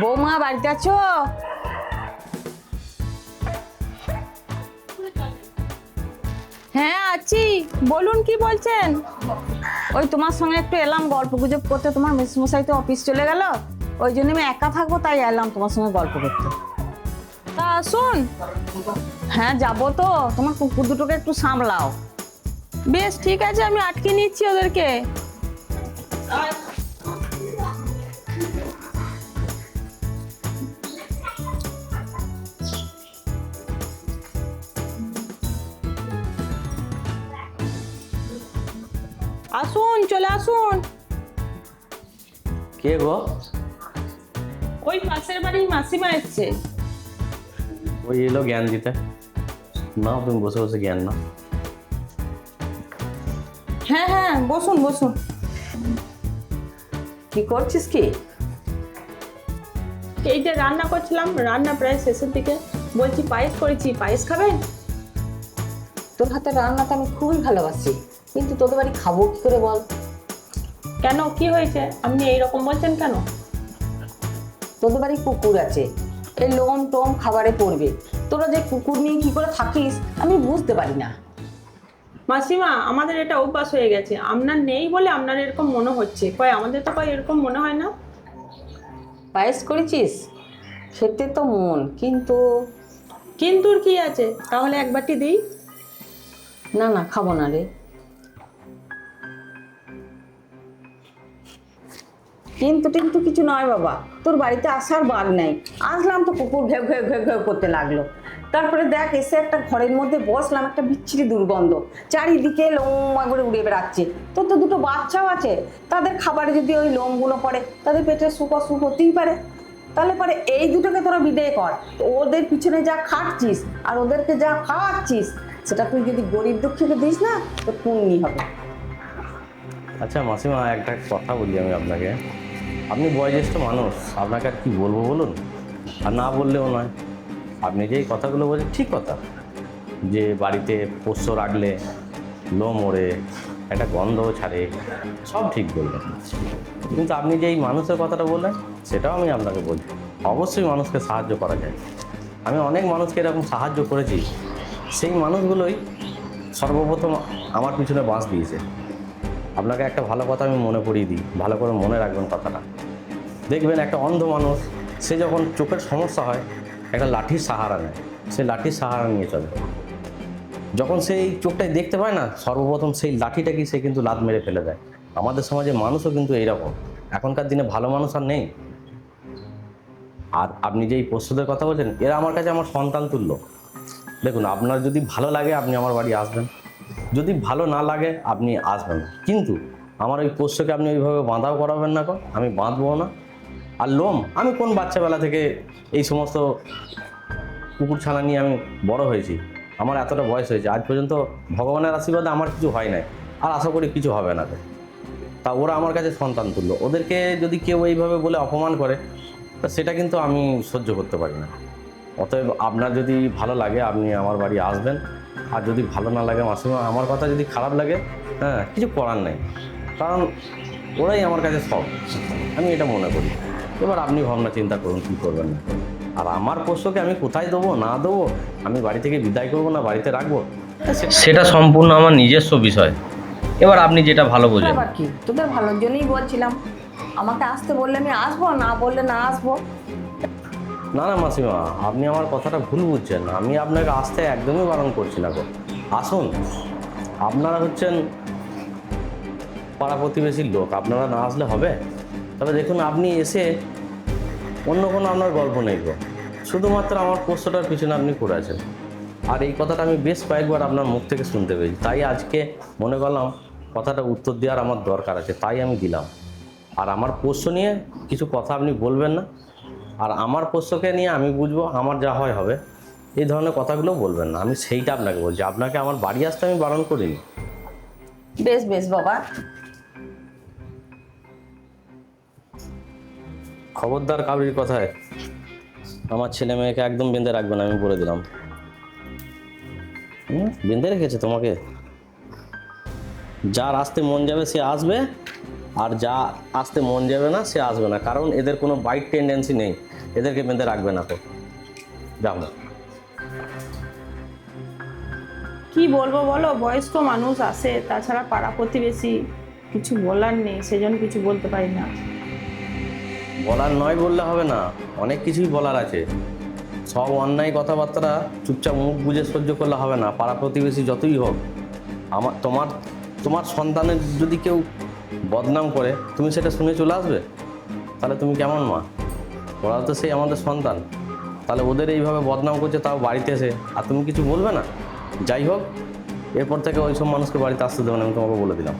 বৌমা বাড়িতে আছো? হ্যাঁ আছি, বলুন কি বলছেন? ওই তোমার সঙ্গে একটু এলাম গল্প গুজব করতে, তোমার মেসমশাই তো অফিস চলে গেল, ওই জন্য আমি একা থাকবো, তাই এলাম তোমার সঙ্গে গল্প করতে। তা আসুন। হ্যাঁ যাবো তো, তোমার কুকুর দুটোকে একটু সামলাও। বেশ ঠিক আছে, আমি আটকে নিচ্ছি ওদেরকে। আসুন, চলে আসুন। কে গো? ওই পাশের বাড়ির মাসিমা এসছে। ওই এলো জ্ঞান দিতে। না তুমি বসে বসে জ্ঞান না। হ্যাঁ হ্যাঁ, বসুন বসুন। কি করছিস কি? এই যে রান্না করছিলাম, রান্না প্রায় শেষের দিকে। বলছি পায়েস করেছি, পায়েস খাবেন? তোর হাতের রান্নাটা আমি খুবই ভালোবাসি, কিন্তু তোদের বাড়ি খাবো কি করে বল? কেন, কি হয়েছে? আপনি এইরকম বলছেন কেন? তোদের বাড়ি কুকুর আছে, এই লোম টোম খাবারে পড়বে। তোরা যে কুকুর নিয়ে কি করে থাকিস আমি বুঝতে পারি না। মাসিমা, আমাদের এটা অভ্যাস হয়ে গেছে। আপনার নেই বলে আপনার এরকম মনে হচ্ছে, কয় আমাদের তো কয় এরকম মনে হয় না। পায়েস করেছিস? খেতে তো মন, কিন্তু কিন্তুর কি আছে? তাহলে এক বাটি দিই। না না, খাবো না রে। কিন্তু কিন্তু কিছু নয় বাবা, তোর বাড়িতে আসার বার নেই। আসলাম তো কুকুর ঘেউ ঘেউ ঘেউ ঘেউ করতে লাগলো। তারপরে দেখ এসে একটা ঘরের মধ্যে বসলাম, একটা বিচ্ছিরি দুর্গন্ধ, চারিদিকে লোম করে উড়ে বেড়াচ্ছে। তোর তো দুটো বাচ্চাও আছে, তাদের খাবারে যদি ওই লোমগুলো পড়ে তাদের পেটে সুখ অসুখ হতেই পারে। তাহলে পরে এই দুটোকে তোরা বিদায় কর। তো ওদের পিছনে যা খাটছিস আর ওদেরকে যা খাওয়াচ্ছিস, সেটা তুই যদি গরিব দুঃখীকে দিস না, তো পুণ্যি হবে। আচ্ছা মাসিমা, একটা কথা বলি আমি আপনাকে। আপনি বয়োজ্যেষ্ঠ মানুষ, আপনাকে আর কি বলবো বলুন? আর না বললেও নয়। আপনি যে এই কথাগুলো বলছেন ঠিক কথা, যে বাড়িতে পোষ্য রাখলে লোম ওড়ে, একটা গন্ধও ছাড়ে, সব ঠিক বললেন। কিন্তু আপনি যে এই মানুষের কথাটা বললেন, সেটাও আমি আপনাকে বলছি। অবশ্যই মানুষকে সাহায্য করা যায়। আমি অনেক মানুষকে এরকম সাহায্য করেছি, সেই মানুষগুলোই সর্বপ্রথম আমার পিছনে বাঁশ দিয়েছে। আপনাকে একটা ভালো কথা আমি মনে করিয়ে দিই, ভালো করে মনে রাখবেন কথাটা। দেখবেন একটা অন্ধ মানুষ, সে যখন চোখের সমস্যা হয় একটা লাঠির সাহারা নেয়, সে লাঠির সাহারা নিয়ে চলে। যখন সেই চোখটাই দেখতে পায় না, সর্বপ্রথম সেই লাঠিটাকে সে কিন্তু লাত মেরে ফেলে দেয়। আমাদের সমাজে মানুষও কিন্তু এইরকম। এখনকার দিনে ভালো মানুষ আর নেই। আর আপনি যে এই পশুদের কথা বলছেন, এরা আমার কাছে আমার সন্তান তুল্য। দেখুন, আপনার যদি ভালো লাগে আপনি আমার বাড়ি আসবেন, যদি ভালো না লাগে আপনি আসবেন না। কিন্তু আমার ওই পোষ্যকে আপনি ওইভাবে বাঁধাও করাবেন না, আমি বাঁধবো না। আর লোম, আমি কোন বাচ্চাবেলা থেকে এই সমস্ত কুকুর ছানা নিয়ে আমি বড় হয়েছি, আমার এতটা বয়স হয়েছে, আজ পর্যন্ত ভগবানের আশীর্বাদে আমার কিছু হয় নাই, আর আশা করি কিছু হবে না। তা ওরা আমার কাছে সন্তান তুল্য। ওদেরকে যদি কেউ এইভাবে বলে অপমান করে, তা সেটা কিন্তু আমি সহ্য করতে পারি না। অতএব আপনার যদি ভালো লাগে আপনি আমার বাড়ি আসবেন, আর যদি ভালো না লাগে মাসিমা, আমার কথা যদি খারাপ লাগে, হ্যাঁ, কিছু করার নেই, কারণ ওরাই আমার কাছে সব, আমি এটা মনে করি। এবার আপনি ভাবনা চিন্তা করুন কী করবেন না। আর আমার পোষ্যকে আমি কোথায় দেবো না দেবো, আমি বাড়ি থেকে বিদায় করবো না বাড়িতে রাখবো, সেটা সম্পূর্ণ আমার নিজস্ব বিষয়। এবার আপনি যেটা ভালো বোঝেন। আবার কি, তোদের ভালোর জন্যই বলছিলাম। আমাকে আসতে বললে আমি আসবো, না বললে না আসবো। না না মাসিমা, আপনি আমার কথাটা ভুল বুঝছেন। আমি আপনাকে আসতে একদমই বারণ করছি না গো। আসুন, আপনারা হচ্ছেন পাড়া প্রতিবেশীর লোক, আপনারা না আসলে হবে? তবে দেখুন, আপনি এসে অন্য কোনো আপনার গল্প নেই গো, শুধুমাত্র আমার পোষ্যটার পিছনে আপনি পড়ে আছেন। আর এই কথাটা আমি বেশ কয়েকবার আপনার মুখ থেকে শুনতে পেয়েছি, তাই আজকে মনে করলাম কথাটা উত্তর দেওয়ার আমার দরকার আছে, তাই আমি দিলাম। আর আমার পোষ্য নিয়ে কিছু কথা আপনি বলবেন না, আর আমার পোষ্যকে নিয়ে আমি বুঝবো, আমার যা হয় হবে, এই ধরনের কথাগুলো বলবেন না। আমি সেইটা আপনাকে বলছি, আপনাকে আমার বাড়ি আসতে আমি বারণ করিনি। বেশ বেশ বাবা। খবরদার কাউরির কথায় আমার ছেলে মেয়েকে একদম বেঁধে রাখবেন, আমি বলে দিলাম। বেঁধে রেখেছে তোমাকে? যার আসতে মন যাবে সে আসবে, আর যা আসতে মন যাবে না সে আসবে না, কারণ এদের কোনো বাইক টেন্ডেন্সি নেই, এদেরকে বেঁধে রাখবে না তো। যাও না। কি বলবো বলো, বয়স্ক মানুষ আসে, তাছাড়া পাড়া প্রতিবেশী, কিছু বলার নেই, সেজন্য কিছু বলতে পারি না। বলার নয় বললে হবে না, অনেক কিছুই বলার আছে। সব অন্যায় কথাবার্তা চুপচাপ মুখ বুজে সহ্য করলে হবে না। পাড়া প্রতিবেশী যতই হোক, তোমার সন্তানের যদি কেউ বদনাম করে, তুমি সেটা শুনে চলে আসবে? তাহলে তুমি কেমন মা? ওরা তো সেই আমাদের সন্তান, তাহলে ওদের এইভাবে বদনাম করছে, তাও বাড়িতে এসে, আর তুমি কিছু বলবে না? যাই হোক, এরপর থেকে ওই সব মানুষকে বাড়িতে আসতে দেবে না, আমি তোমাকে বলে দিলাম।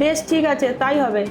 বেশ ঠিক আছে, তাই হবে।